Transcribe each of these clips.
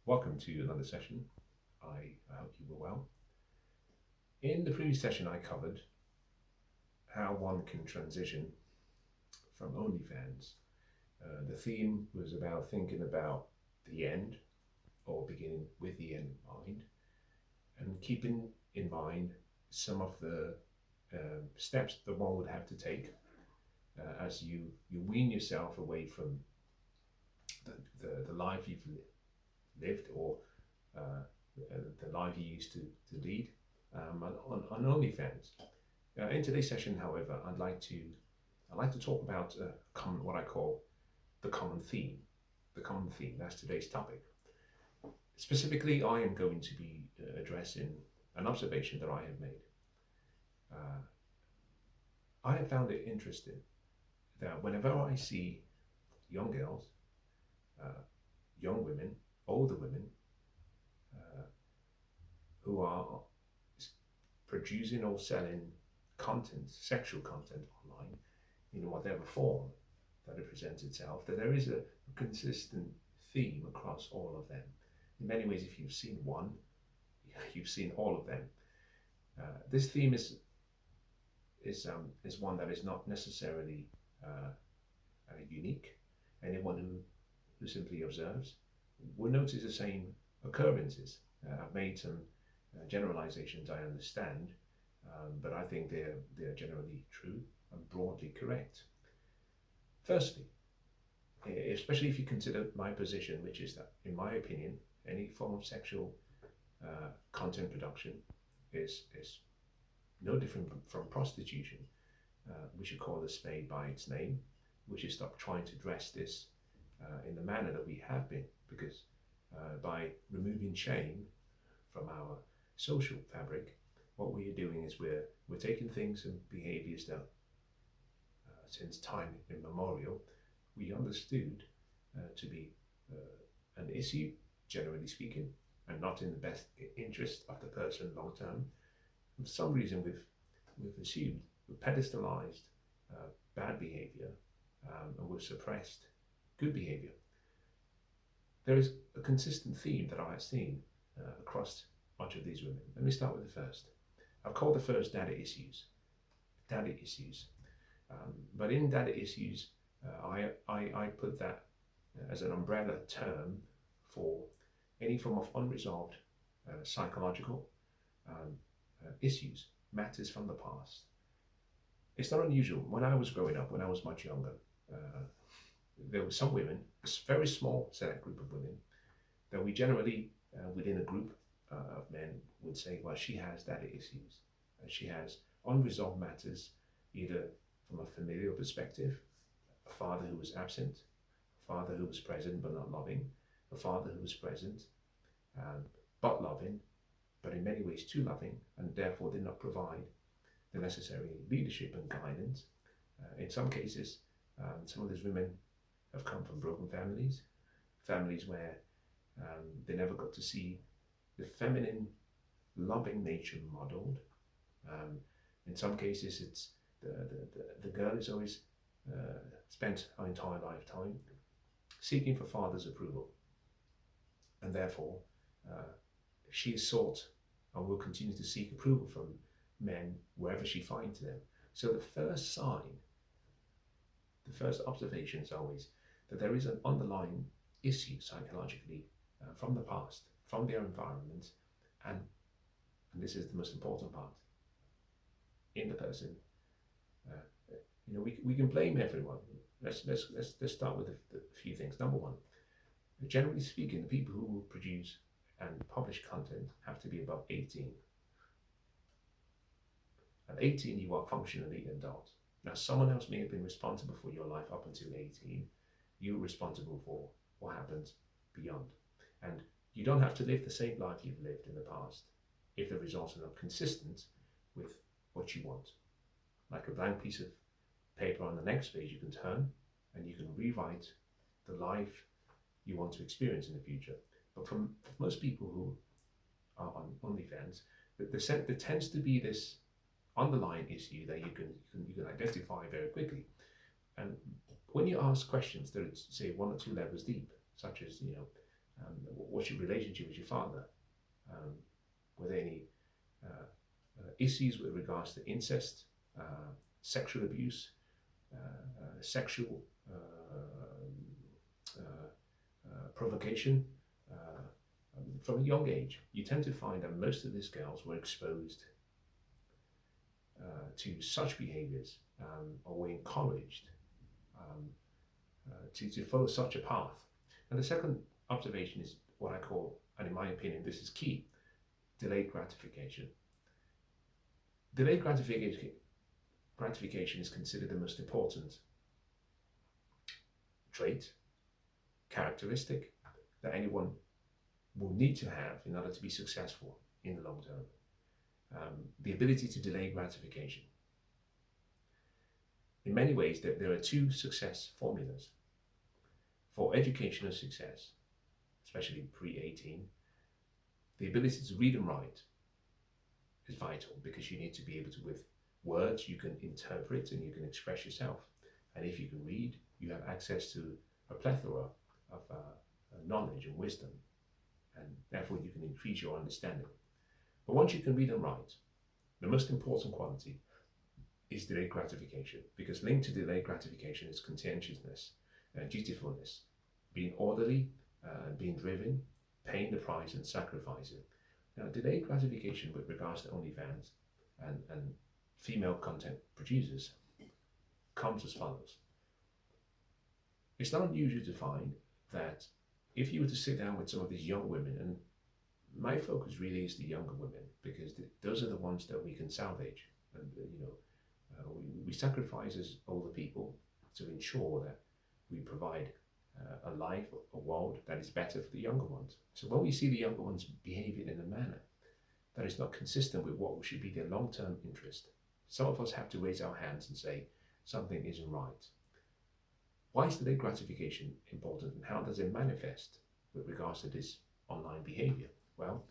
Welcome to another session. I hope you were well. In the previous session, I covered how one can transition from OnlyFans. The theme was about thinking about the end or beginning with the end in mind and keeping in mind some of the steps that one would have to take as you wean yourself away from the life you've lived or the life you used to lead on OnlyFans. In today's session, however, I'd like to talk about what I call the common theme. The common theme. That's today's topic. Specifically, I am going to be addressing an observation that I have made. Uh, I have found it interesting that whenever I see young girls, uh, young women, older women, uh, who are producing or selling content, sexual content online, in whatever form that it presents itself, that there is a consistent theme across all of them. In many ways, if you've seen one, you've seen all of them. This theme is one that is not necessarily unique. Anyone who simply observes will notice the same occurrences. I've made some generalizations, I understand, but I think they're generally true and broadly correct. Firstly, especially if you consider my position, which is that, in my opinion, any form of sexual content production is no different from prostitution. We should call a spade by its name. We should stop trying to dress this in the manner that we have been, because by removing shame from our social fabric, what we are doing is we're taking things and behaviors that since time immemorial we understood to be an issue, generally speaking, and not in the best interest of the person long term. For some reason, we've assumed, we've pedestalized bad behavior, and we've suppressed good behavior. There is a consistent theme that I have seen across much of these women. Let me start with the first. I've called the first data issues. Data issues. But in data issues, I put that as an umbrella term for any form of unresolved psychological issues, matters from the past. It's not unusual. When I was growing up, when I was much younger, there were some women, a very small select group of women, that we generally, within a group of men, would say, well, she has data issues. She has unresolved matters, either from a familial perspective, a father who was absent, a father who was present but not loving, a father who was present but loving, but in many ways too loving, and therefore did not provide the necessary leadership and guidance. In some cases, some of these women have come from broken families, families where they never got to see the feminine, loving nature modeled. In some cases, it's the girl is always spent her entire lifetime seeking for father's approval, and therefore she is sought and will continue to seek approval from men wherever she finds them. So the first sign, the first observation is always that there is an underlying issue psychologically from the past, from their environment, and this is the most important part, in the person. We can blame everyone. Let's start with a few things. Number one, generally speaking, the people who will produce and publish content have to be above 18. At 18, you are functionally adult. Now, someone else may have been responsible for your life up until 18. You're responsible for what happens beyond. And you don't have to live the same life you've lived in the past if the results are not consistent with what you want. Like a blank piece of paper on the next page you can turn, and you can rewrite the life you want to experience in the future. But for most people who are on OnlyFans, there tends to be this underlying issue that you can identify very quickly. And when you ask questions that are, say, one or two levels deep, such as, what's your relationship with your father? Were there any issues with regards to incest, sexual abuse, sexual provocation? From a young age, you tend to find that most of these girls were exposed to such behaviors or were encouraged to follow such a path. And the second observation is what I call, and in my opinion, this is key, delayed gratification. Delayed gratification is considered the most important trait, characteristic that anyone will need to have in order to be successful in the long term. The ability to delay gratification. In many ways, there are two success formulas. For educational success, especially pre-18, the ability to read and write is vital, because you need to be able to, with words, you can interpret and you can express yourself. And if you can read, you have access to a plethora of knowledge and wisdom, and therefore you can increase your understanding. But once you can read and write, the most important quality is delayed gratification, because linked to delayed gratification is conscientiousness, dutifulness, being orderly, being driven, paying the price and sacrificing. Now, delayed gratification with regards to OnlyFans and female content producers comes as follows. It's not unusual to find that if you were to sit down with some of these young women, and my focus really is the younger women, because those are the ones that we can salvage. And we sacrifice as older people to ensure that we provide a life, a world that is better for the younger ones. So when we see the younger ones behaving in a manner that is not consistent with what should be their long-term interest, some of us have to raise our hands and say something isn't right. Why is delayed gratification important, and how does it manifest with regards to this online behavior? Well,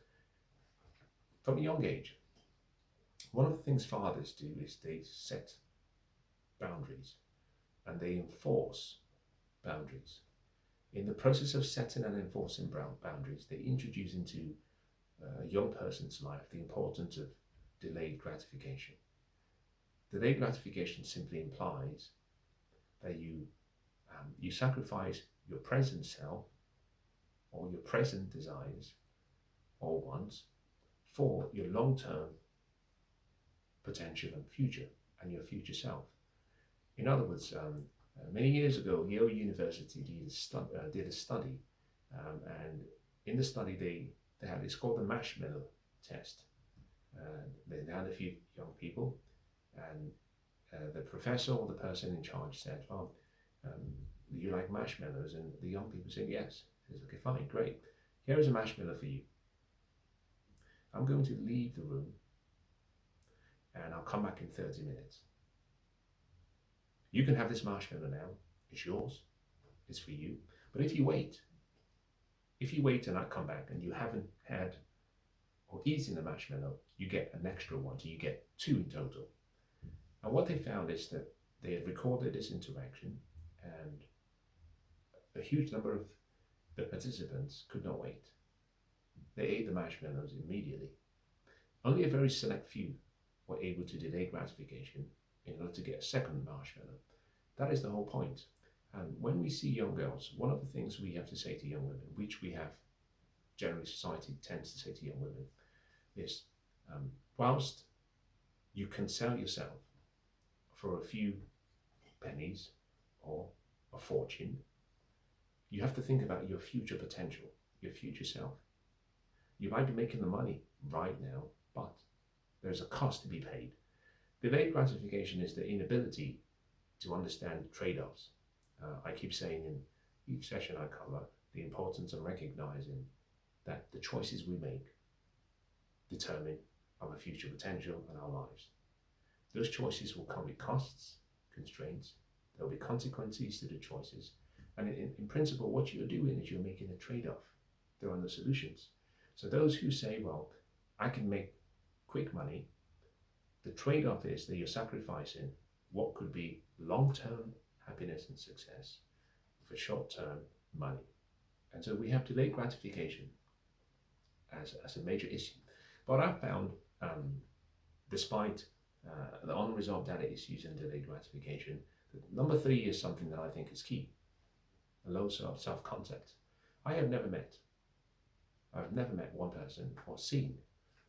from a young age, one of the things fathers do is they set boundaries and they enforce boundaries. In the process of setting and enforcing boundaries, they introduce into a young person's life the importance of delayed gratification. Delayed gratification simply implies that you sacrifice your present self or your present desires or wants for your long-term potential and future and your future self. In other words, many years ago, Yale University did a study, and in the study it's called the marshmallow test. They had a few young people, and the professor or the person in charge said, "Well, do you like marshmallows?" And the young people said yes. He says, "Okay, fine, great. Here is a marshmallow for you. I'm going to leave the room, and I'll come back in 30 minutes. You can have this marshmallow now. It's yours. It's for you. But if you wait and I come back and you haven't had or eaten the marshmallow, you get an extra one. So you get two in total." And what they found is that they had recorded this interaction, and a huge number of the participants could not wait. They ate the marshmallows immediately. Only a very select few were able to delay gratification in order to get a second marshmallow. That is the whole point. And when we see young girls, one of the things we have to say to young women, which we have, generally society tends to say to young women, is whilst you can sell yourself for a few pennies or a fortune, you have to think about your future potential, your future self. You might be making the money right now, but there's a cost to be paid. Delayed gratification is the inability to understand trade-offs. I keep saying in each session I cover the importance of recognizing that the choices we make determine our future potential and our lives. Those choices will come with costs, constraints. There will be consequences to the choices. And in principle, what you're doing is you're making a trade-off. There are no solutions. So those who say, well, I can make quick money, the trade-off is that you're sacrificing what could be long-term happiness and success for short-term money. And so we have delayed gratification as a major issue. But I've found, despite the unresolved data issues and delayed gratification, that number 3 is something that I think is key: a low self-concept. I've never met one person or seen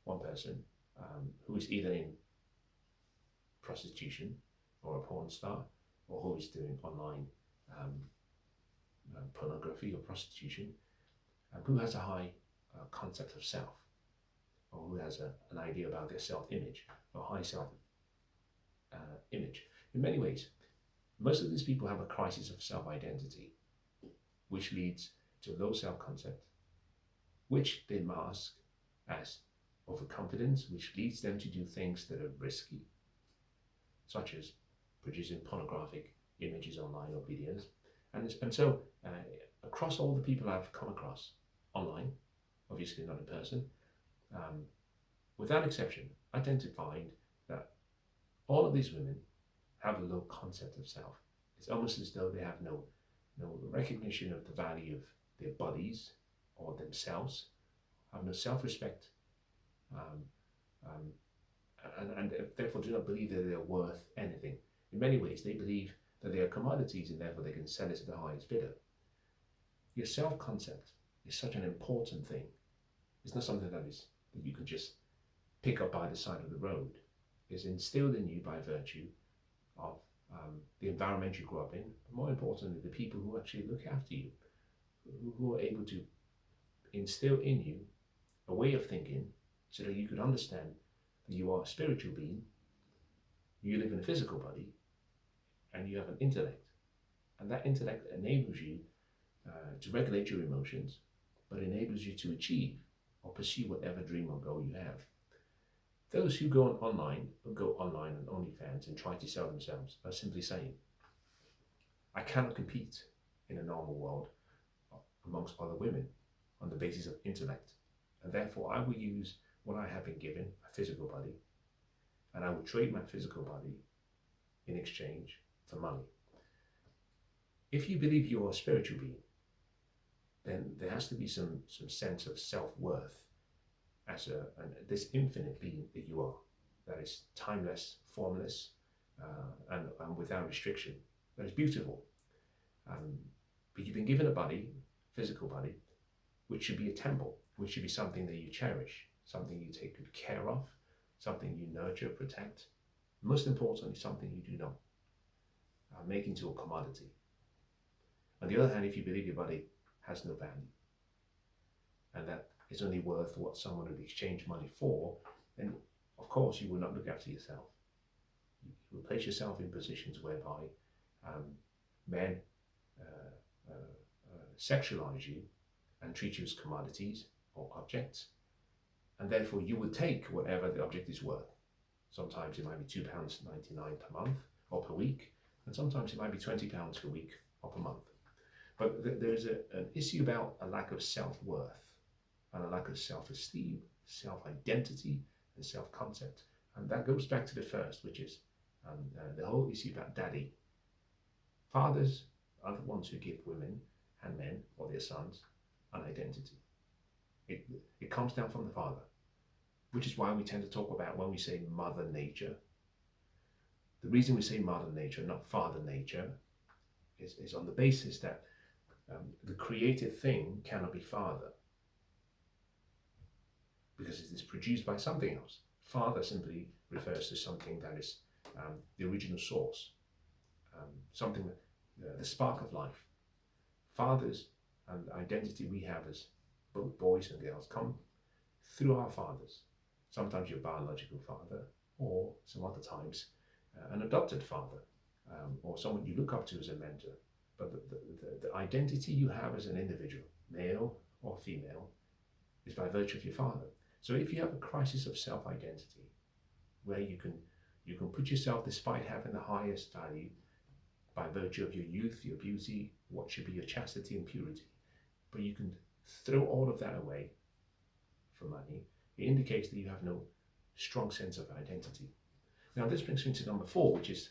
one person who is either in prostitution or a porn star, or who is doing online pornography or prostitution, who has a high concept of self, or who has an idea about their self-image, or high self-image. In many ways, most of these people have a crisis of self-identity, which leads to low self-concept, which they mask as overconfidence, which leads them to do things that are risky, such as producing pornographic images online or videos. And so across all the people I've come across online, obviously not in person, without exception, I tend to find that all of these women have a low concept of self. It's almost as though they have no recognition of the value of their bodies or themselves, have no self-respect, and therefore do not believe that they're worth anything. In many ways, they believe that they are commodities and therefore they can sell it to the highest bidder. Your self-concept is such an important thing. It's not something that you can just pick up by the side of the road. It's instilled in you by virtue of the environment you grew up in, but more importantly, the people who actually look after you, who are able to instill in you a way of thinking so that you could understand that you are a spiritual being, you live in a physical body, and you have an intellect. And that intellect enables you to regulate your emotions, but enables you to achieve or pursue whatever dream or goal you have. Those who go online on OnlyFans and try to sell themselves are simply saying, I cannot compete in a normal world amongst other women on the basis of intellect, and therefore I will use what I have been given, a physical body, and I will trade my physical body in exchange for money. If you believe you are a spiritual being, then there has to be some sense of self-worth as this infinite being that you are, that is timeless, formless, and without restriction. That is beautiful. But you've been given a body, physical body, which should be a temple, which should be something that you cherish, something you take good care of, something you nurture, protect. Most importantly, something you do not make into a commodity. On the other hand, if you believe your body has no value, and that it's only worth what someone would exchange money for, then of course you will not look after yourself. You will place yourself in positions whereby men sexualize you and treat you as commodities or objects, and therefore you will take whatever the object is worth. Sometimes it might be £2.99 per month or per week, and sometimes it might be £20 per week or per month. But there's an issue about a lack of self-worth and a lack of self-esteem, self-identity, and self-concept. And that goes back to the first, which is the whole issue about daddy. Fathers are the ones who give women and men, or their sons, an identity. It comes down from the father, which is why we tend to talk about, when we say Mother Nature, the reason we say Mother Nature, not Father Nature, is on the basis that the created thing cannot be father, because it is produced by something else. Father simply refers to something that is the original source, something that the spark of life. Fathers and the identity we have as both boys and girls come through our fathers. Sometimes your biological father, or some other times an adopted father, or someone you look up to as a mentor. But the identity you have as an individual, male or female, is by virtue of your father. So if you have a crisis of self-identity, where you can put yourself, despite having the highest value, by virtue of your youth, your beauty, what should be your chastity and purity, but you can throw all of that away for money, it indicates that you have no strong sense of identity. Now this brings me to number 4, which is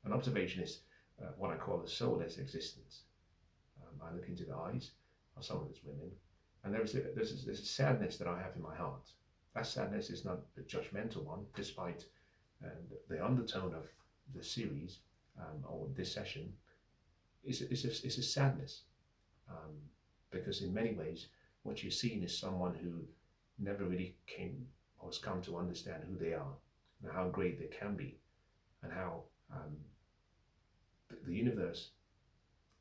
an observationist, what I call a soulless existence. I look into the eyes of some of these women, and there's a sadness that I have in my heart. That sadness is not a judgmental one, despite the undertone of the series or this session is a sadness, because in many ways what you're seeing is someone who never really came or has come to understand who they are and how great they can be, and how the universe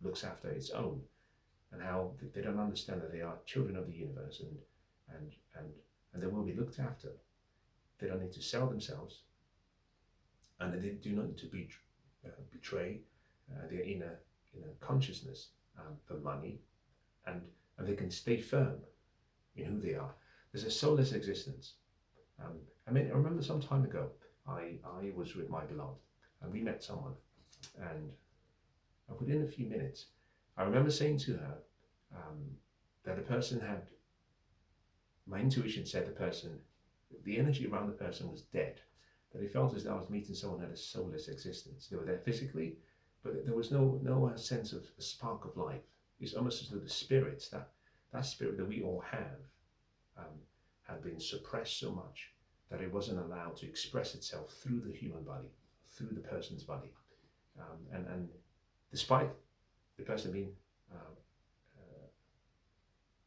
looks after its own, and how they don't understand that they are children of the universe, and they will be looked after. They don't need to sell themselves, and they do not need to betray their inner consciousness for money, and they can stay firm in who they are. There's a soulless existence. I remember some time ago, I was with my beloved, and we met someone, and within a few minutes, I remember saying to her that the person had, my intuition said the energy around the person was dead, that it felt as though I was meeting someone who had a soulless existence. They were there physically, but there was no sense of a spark of life. It's almost as though the spirits, that spirit that we all have, had been suppressed so much that it wasn't allowed to express itself through the human body, through the person's body. And despite the person being,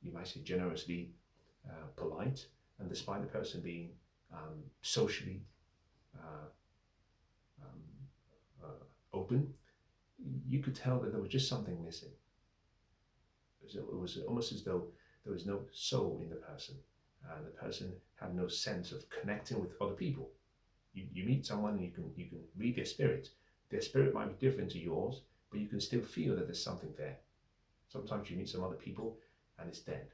you might say, generously polite, and despite the person being socially open, you could tell that there was just something missing. It was almost as though there was no soul in the person. The person had no sense of connecting with other people. You meet someone and you can read their spirit. Their spirit might be different to yours, but you can still feel that there's something there. Sometimes you meet some other people and it's dead.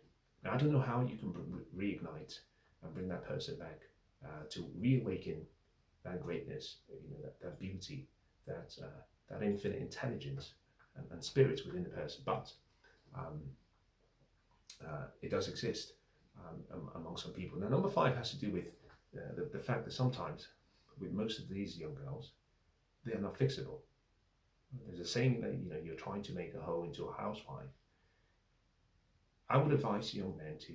Now, I don't know how you can reignite and bring that person back to reawaken that greatness, that beauty, that infinite intelligence and spirit within the person. But it does exist among some people. Now, number 5 has to do with the fact that sometimes, with most of these young girls, they are not fixable. There's a saying that you're trying to make a hoe into a housewife. I would advise young men to,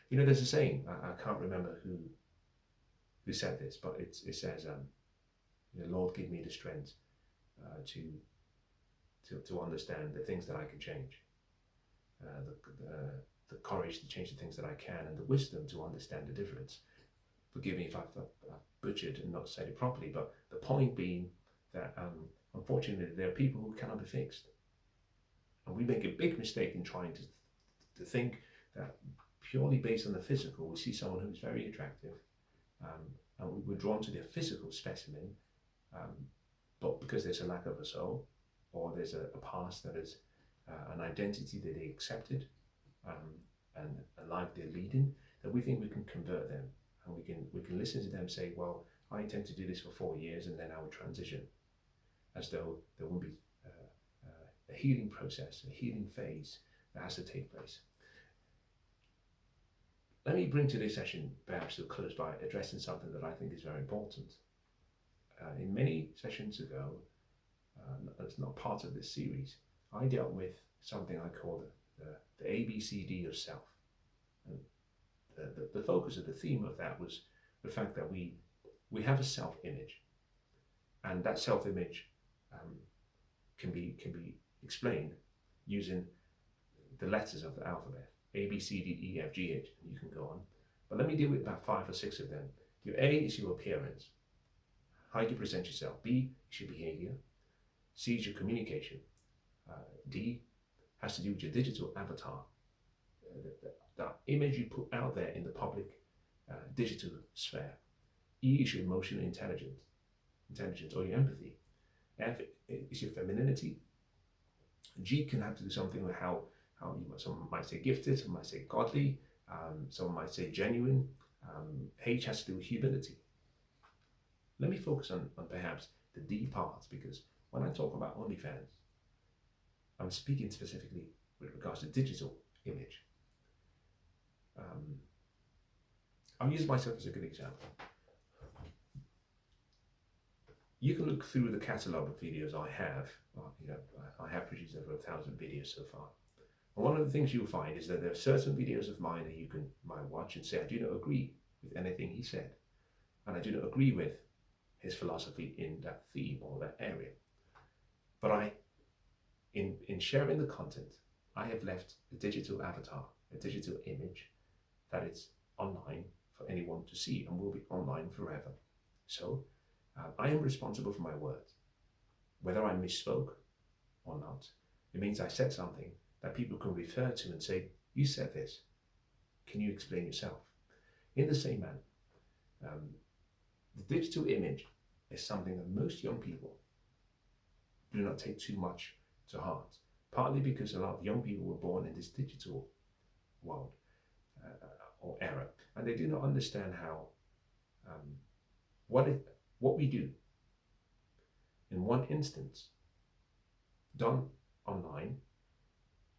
there's a saying, I can't remember who said this, but it says, Lord, give me the strength to understand the things that I can change, the courage to change the things that I can, and the wisdom to understand the difference. Forgive me if I've butchered and not said it properly, but the point being that unfortunately there are people who cannot be fixed. And we make a big mistake in trying to think that purely based on the physical, we see someone who's very attractive, and we're drawn to their physical specimen, but because there's a lack of a soul, or there's a past that is an identity that they accepted, and a life they're leading, that we think we can convert them, and we can listen to them say, well, I intend to do this for 4 years and then I will transition, as though there will be a healing process, a healing phase that has to take place. Let me bring today's session perhaps to a close by addressing something that I think is very important. In many sessions ago, it's not part of this series, I dealt with something I call the ABCD of self. And the focus of the theme of that was the fact that we have a self-image, and that self-image can be explained using the letters of the alphabet: A, B, C, D, E, F, G, H, and you can go on. But let me deal with about 5 or 6 of them. Your A is your appearance, how you present yourself. B is your behavior. C is your communication. D has to do with your digital avatar, the image you put out there in the public digital sphere. E is your emotional intelligence or your empathy. F is your femininity. G can have to do something with how someone might say gifted, someone might say godly, someone might say genuine. H has to do with humility. Let me focus on perhaps the D parts, because when I talk about OnlyFans, I'm speaking specifically with regards to digital image. I'll use myself as a good example. You can look through the catalogue of videos I have. I have produced over 1,000 videos so far. And one of the things you'll find is that there are certain videos of mine that you might watch and say, I do not agree with anything he said. And I do not agree with his philosophy in that theme or that area. But in sharing the content, I have left a digital avatar, a digital image that is online for anyone to see and will be online forever. So I am responsible for my words. Whether I misspoke or not, it means I said something that people can refer to and say, you said this. Can you explain yourself? In the same manner, the digital image is something that most young people do not take too much to heart, partly because a lot of young people were born in this digital world or era, and they do not understand how what we do in one instance, done online,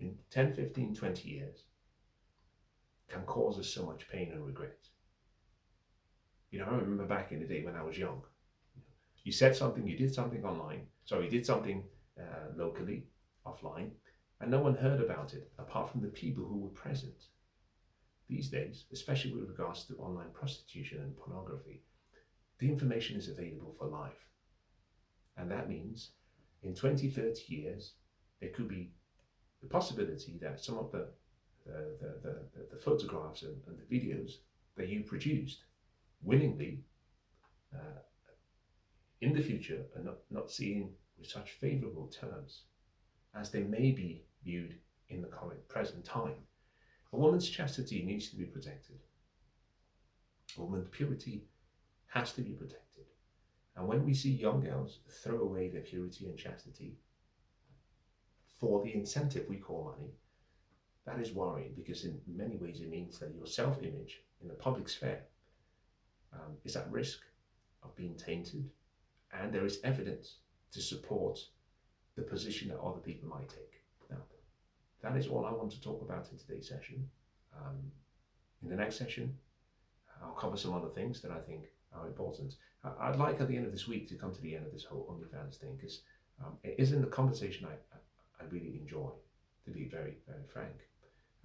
in 10, 15, 20 years, can cause us so much pain and regret. I remember back in the day when I was young, you said something, you did something online, you did something locally, offline, and no one heard about it apart from the people who were present. These days, especially with regards to online prostitution and pornography, the information is available for life. And that means in 20, 30 years, there could be the possibility that some of the photographs and the videos that you produced willingly in the future are not seen with such favorable terms as they may be viewed in the current present time. A woman's chastity needs to be protected. A woman's purity has to be protected. And when we see young girls throw away their purity and chastity for the incentive we call money, that is worrying, because in many ways it means that your self-image in the public sphere is at risk of being tainted, and there is evidence to support the position that other people might take. Now, that is all I want to talk about in today's session. In the next session, I'll cover some other things that I think are important. I'd like at the end of this week to come to the end of this whole OnlyFans thing, because it isn't the conversation I really enjoy, to be very, very frank.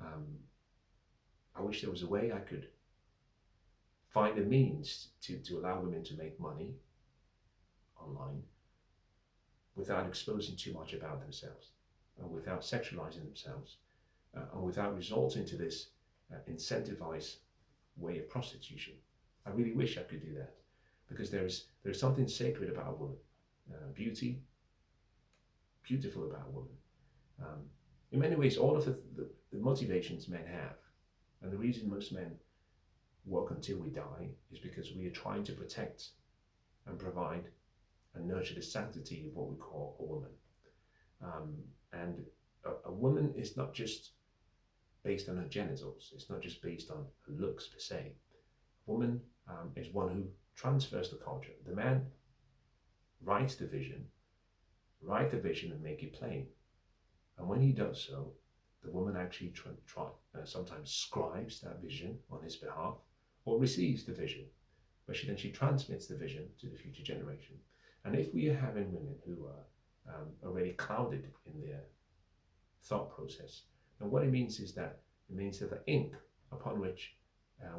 I wish there was a way I could find a means to allow women to make money online without exposing too much about themselves, without sexualizing themselves, and without resorting to this incentivized way of prostitution. I really wish I could do that, because there's something sacred about a woman, beautiful about a woman. In many ways, all of the motivations men have, and the reason most men work until we die, is because we are trying to protect and provide and nurture the sanctity of what we call a woman. And a woman is not just based on her genitals, it's not just based on her looks per se. A woman is one who transfers the culture. The man writes the vision and make it plain. And when he does so, the woman actually sometimes scribes that vision on his behalf, or receives the vision, but she transmits the vision to the future generation. And if we are having women who are already clouded in their thought process, then what it means is that the ink upon which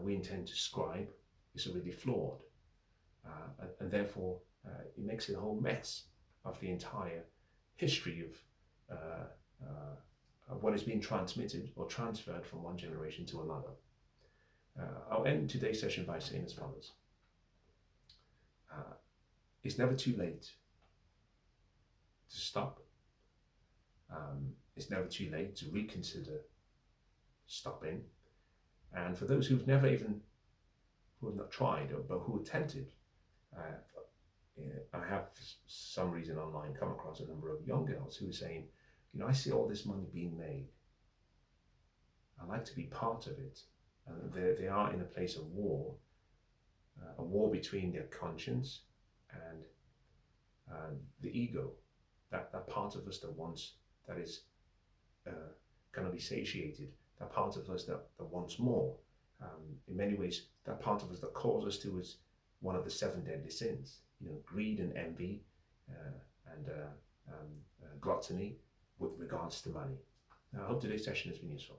we intend to scribe is already flawed, and therefore it makes it a whole mess of the entire history of what is being transmitted or transferred from one generation to another. I'll end today's session by saying as follows. It's never too late to stop. It's never too late to reconsider stopping. And for those who have not tried, but who attempted, I have, for some reason online, come across a number of young girls who are saying, I see all this money being made. I'd like to be part of it. And they are in a place of war, a war between their conscience and the ego, that part of us that is going to be satiated, that part of us that wants more. In many ways, that part of us that calls us towards one of the 7 deadly sins, greed and envy and gluttony with regards to money. Now, I hope today's session has been useful.